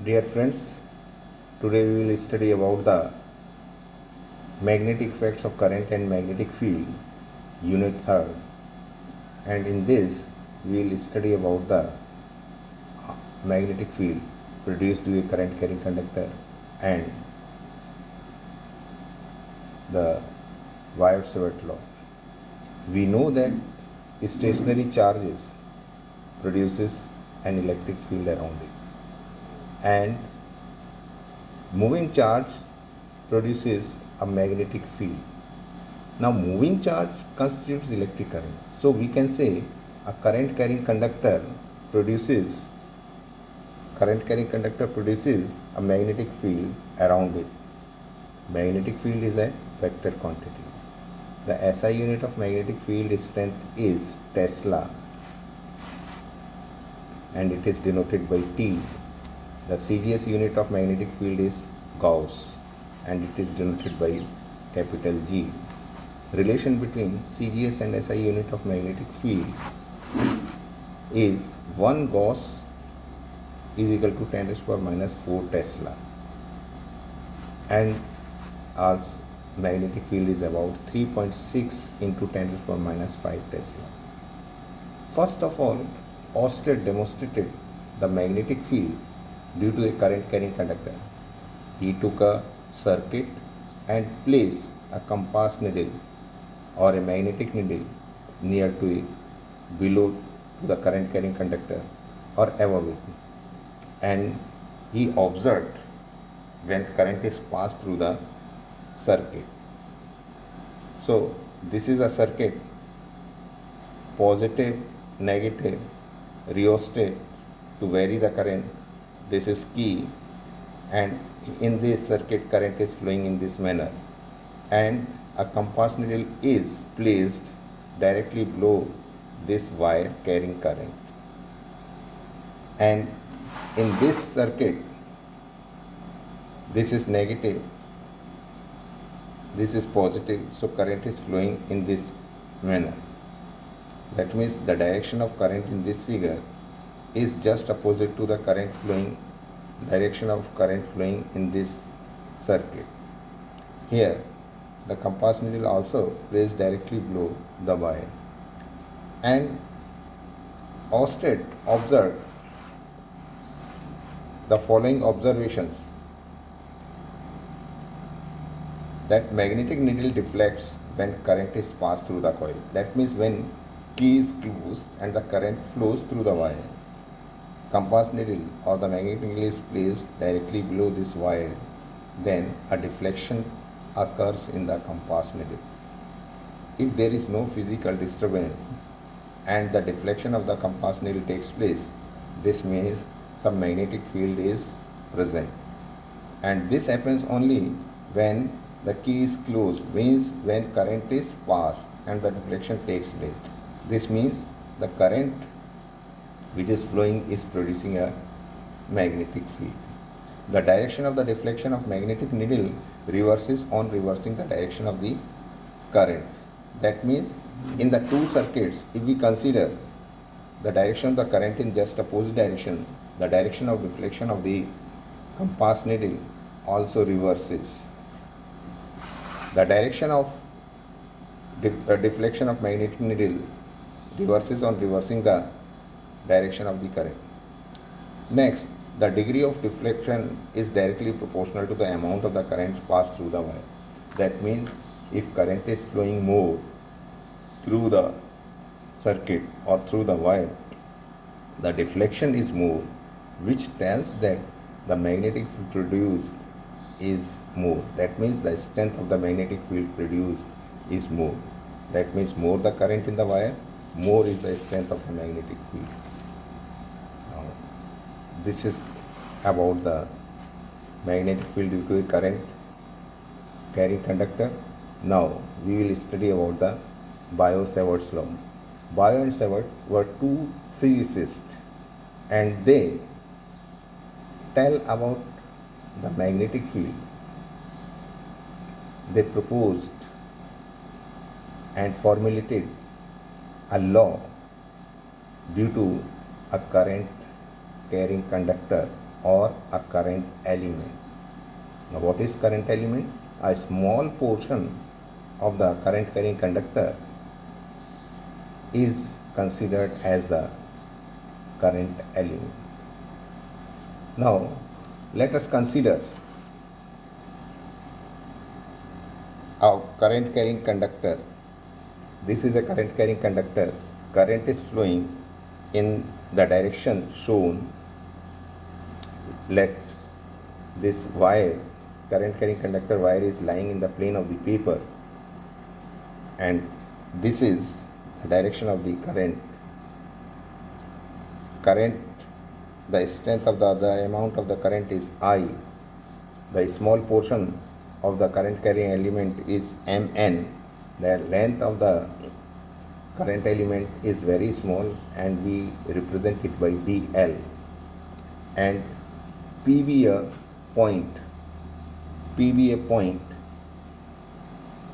Dear friends, today we will study about the magnetic effects of current and magnetic field, unit 3rd. And in this, we will study about the magnetic field produced due to a current carrying conductor and the Biot-Savart law. We know that stationary charges produces an electric field around it, and moving charge produces a magnetic field. Now moving charge constitutes electric current. So we can say a current carrying conductor produces a magnetic field around it. Magnetic field is a vector quantity. The SI unit of magnetic field strength is Tesla and it is denoted by T. The CGS unit of magnetic field is Gauss and it is denoted by capital G. Relation between CGS and SI unit of magnetic field is 1 Gauss is equal to 10 raised to power minus 4 Tesla, and our magnetic field is about 3.6 into 10 raised to power minus 5 Tesla. First of all, Oersted demonstrated the magnetic field due to a current carrying conductor. He took a circuit and placed a compass needle or a magnetic needle near to it, below to the current carrying conductor or above it, and he observed when current is passed through the circuit. So this is a circuit, positive, negative, rheostat to vary the current. This is key, and in this circuit current is flowing in this manner, and a compass needle is placed directly below this wire carrying current, and in this circuit this is negative, this is positive, so current is flowing in this manner. That means the direction of current in this figure is just opposite to the direction of current flowing in this circuit. Here the compass needle also placed directly below the wire, and Oersted observed the following observations: that magnetic needle deflects when current is passed through the coil. That means when key is closed and the current flows through the wire, compass needle or the magnetic needle is placed directly below this wire, then a deflection occurs in the compass needle. If there is no physical disturbance and the deflection of the compass needle takes place, this means some magnetic field is present, and this happens only when the key is closed, means when current is passed and the deflection takes place. This means the current which is flowing is producing a magnetic field. The direction of the deflection of magnetic needle reverses on reversing the direction of the current. That means in the two circuits, if we consider the direction of the current in just opposite direction, the direction of deflection of the compass needle also reverses. The direction of deflection of magnetic needle reverses on reversing the direction of the current. Next, the degree of deflection is directly proportional to the amount of the current passed through the wire. That means if current is flowing more through the circuit or through the wire, the deflection is more, which tells that the magnetic field produced is more. That means the strength of the magnetic field produced is more. That means more the current in the wire, more is the strength of the magnetic field. Now, this is about the magnetic field due to a current carrying conductor. Now we will study about the Biot-Savart's law. Biot and Savart were two physicists, and they tell about the magnetic field. They proposed and formulated a law due to a current carrying conductor or a current element. Now, what is current element? A small portion of the current carrying conductor is considered as the current element. Now, let us consider a current carrying conductor. This is a current carrying conductor. Current is flowing in the direction shown. Let this wire, current carrying conductor wire, is lying in the plane of the paper, and this is the direction of the current. The strength of the amount of the current is I. The small portion of the current carrying element is Mn. The length of the current element is very small, and we represent it by dl. And P be a point,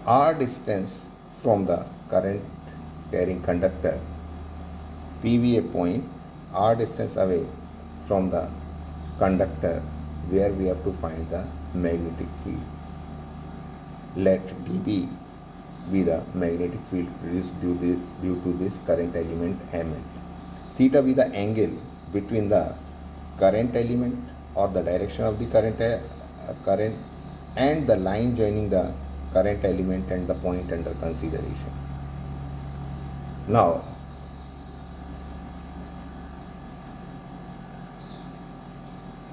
r distance from the current carrying conductor. P be a point, r distance away from the conductor, where we have to find the magnetic field. Let dB be the magnetic field produced due to this current element Mn. Theta be the angle between the current element or the direction of the current and the line joining the current element and the point under consideration. Now,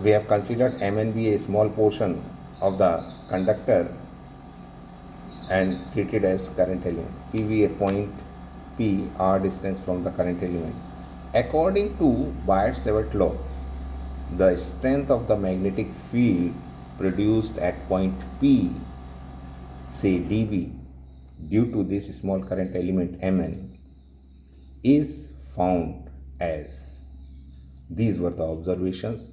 we have considered Mn be a small portion of the conductor and treated as current element. P be a point, P r distance from the current element. According to Biot-Savart law, the strength of the magnetic field produced at point P, say dB, due to this small current element Mn, is found as. These were the observations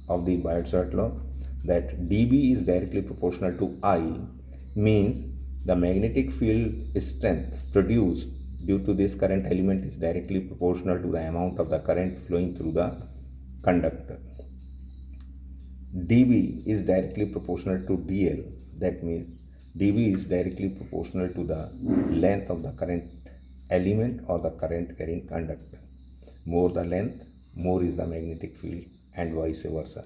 of the Biot-Savart law, that dB is directly proportional to I, means the magnetic field strength produced due to this current element is directly proportional to the amount of the current flowing through the conductor. dB is directly proportional to dl. That means dB is directly proportional to the length of the current element or the current carrying conductor. More the length, more is the magnetic field, and vice versa.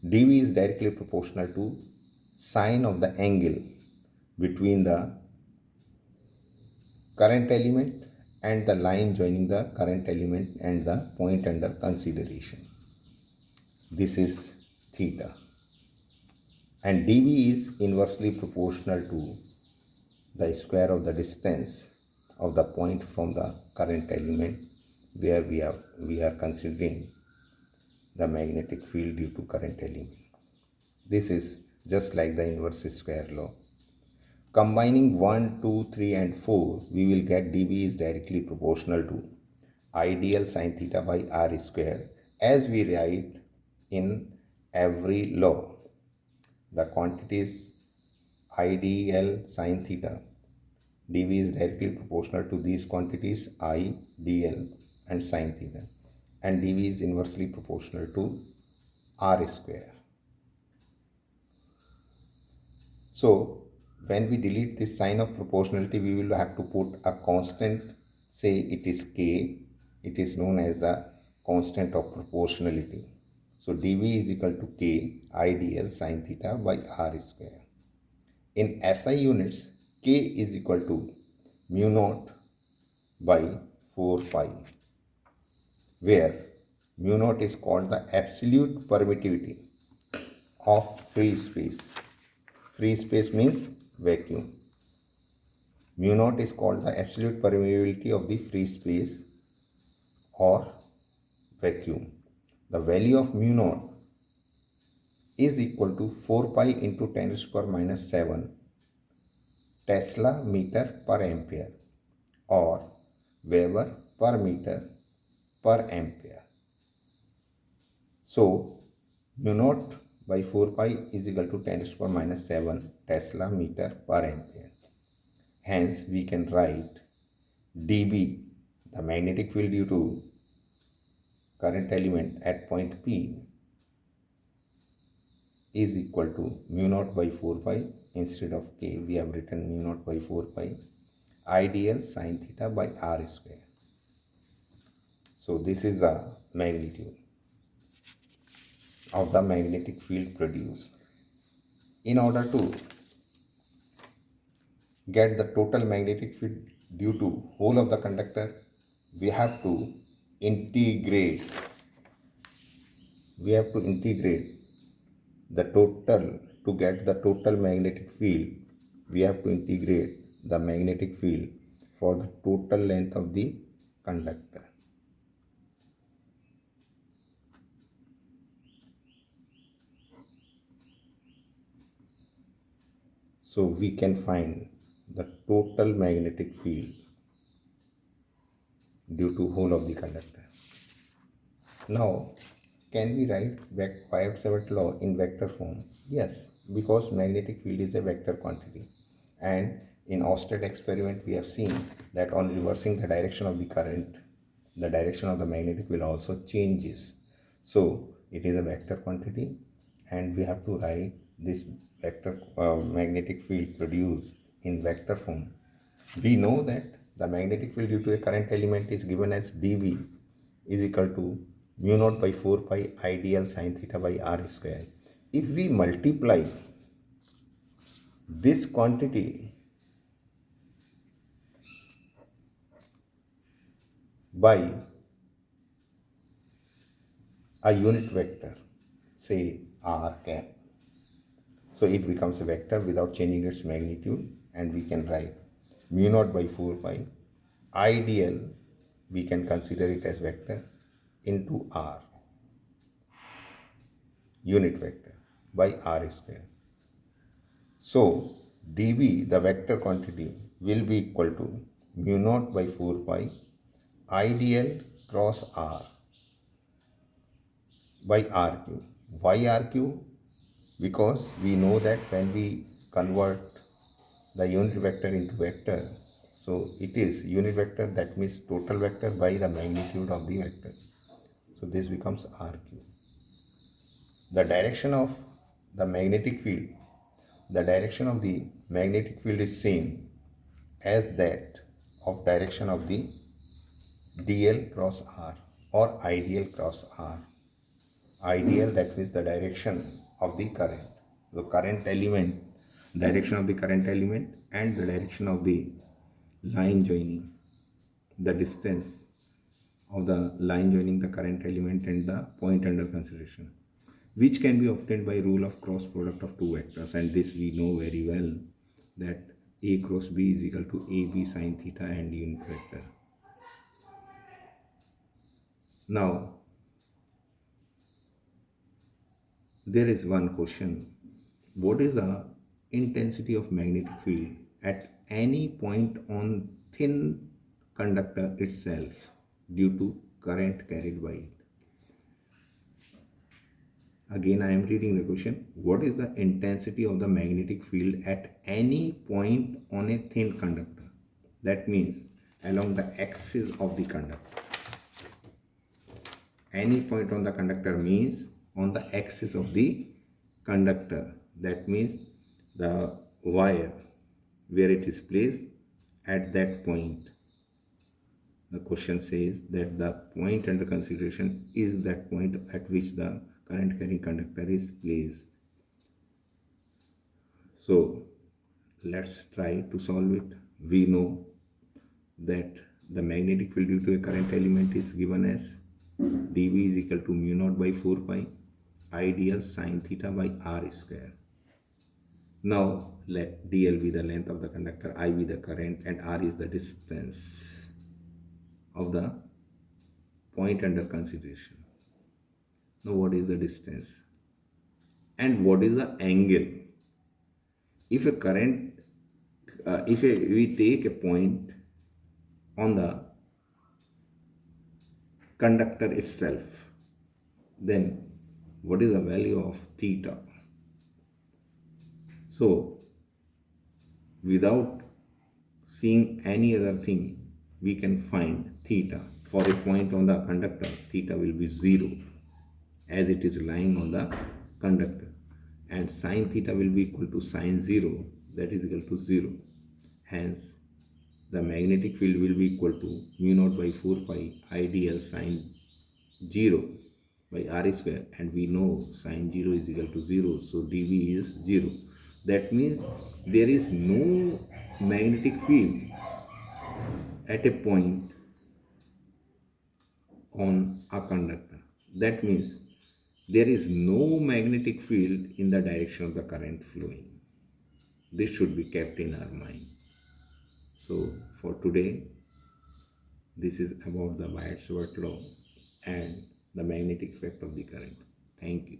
dB is directly proportional to sine of the angle between the current element and the line joining the current element and the point under consideration. This is theta. And dB is inversely proportional to the square of the distance of the point from the current element where we are considering the magnetic field due to current element. This is just like the inverse square law. Combining 1, 2, 3 and 4, we will get dB is directly proportional to IDL sine theta by r square, as we write in every law. The quantities IDL sine theta, dB is directly proportional to these quantities I, dl and sine theta, and dB is inversely proportional to r square. So, when we delete this sign of proportionality, we will have to put a constant, say it is k. It is known as the constant of proportionality. So dB is equal to k IDL sine theta by r square. In SI units, k is equal to mu naught by 4 pi, where mu naught is called the absolute permittivity of free space. Free space means vacuum. Mu naught is called the absolute permeability of the free space or vacuum. The value of mu naught is equal to 4 pi into 10 raised to the power minus 7 Tesla meter per ampere or Weber per meter per ampere. So, mu naught by 4 pi is equal to 10 raised to the power minus 7 Tesla meter per ampere. Hence, we can write dB, the magnetic field due to current element at point P, is equal to mu naught by 4 pi. Instead of k, we have written mu naught by 4 pi ideal sine theta by r square. So this is the magnitude of the magnetic field produced. In order to get the total magnetic field due to whole of the conductor, we have to integrate the total. To get the total magnetic field, we have to integrate the magnetic field for the total length of the conductor. So we can find the total magnetic field due to whole of the conductor. Now, can we write Wyatt-Sabat law in vector form? Yes, because magnetic field is a vector quantity. And in Oersted experiment, we have seen that on reversing the direction of the current, the direction of the magnetic field also changes. So it is a vector quantity, and we have to write this vector magnetic field produced in vector form. We know that the magnetic field due to a current element is given as dV is equal to mu naught by 4 pi ideal sine theta by r square. If we multiply this quantity by a unit vector, say r cap, so it becomes a vector without changing its magnitude, and we can write mu naught by 4 pi ideal, we can consider it as vector, into r unit vector by r square. So dV, the vector quantity, will be equal to mu naught by 4 pi ideal cross r by r cube. Why r cube? Because we know that when we convert the unit vector into vector, so it is unit vector, that means total vector by the magnitude of the vector. So this becomes r cube. The direction of the magnetic field, is same as that of direction of the dl cross r or ideal cross r. Ideal, that means the direction of the current. The current element, direction of the current element, and the direction of the line joining, the distance of the line joining the current element and the point under consideration, which can be obtained by rule of cross product of two vectors. And this we know very well, that A cross B is equal to AB sine theta and unit vector. Now, there is one question. What is the intensity of magnetic field at any point on thin conductor itself due to current carried by it? Again, I am reading the question. What is the intensity of the magnetic field at any point on a thin conductor? That means along the axis of the conductor. Any point on the conductor means on the axis of the conductor. That means the wire where it is placed at that point. The question says that the point under consideration is that point at which the current carrying conductor is placed. So let's try to solve it. We know that the magnetic field due to a current element is given as dV is equal to mu naught by 4 pi ideal sine theta by r square. Now let dl be the length of the conductor, I be the current, and r is the distance of the point under consideration. Now what is the distance and what is the angle? If a current, we take a point on the conductor itself, then what is the value of theta? So without seeing any other thing, we can find theta. For a point on the conductor, theta will be 0 as it is lying on the conductor. and sine theta will be equal to sine 0, that is equal to 0. Hence the magnetic field will be equal to mu naught by 4 pi idl sine 0 by r square, and we know sine 0 is equal to 0, so dv is 0. That means there is no magnetic field at a point on a conductor. That means there is no magnetic field in the direction of the current flowing. This should be kept in our mind. So for today, this is about the Biot-Savart law and the magnetic effect of the current. Thank you.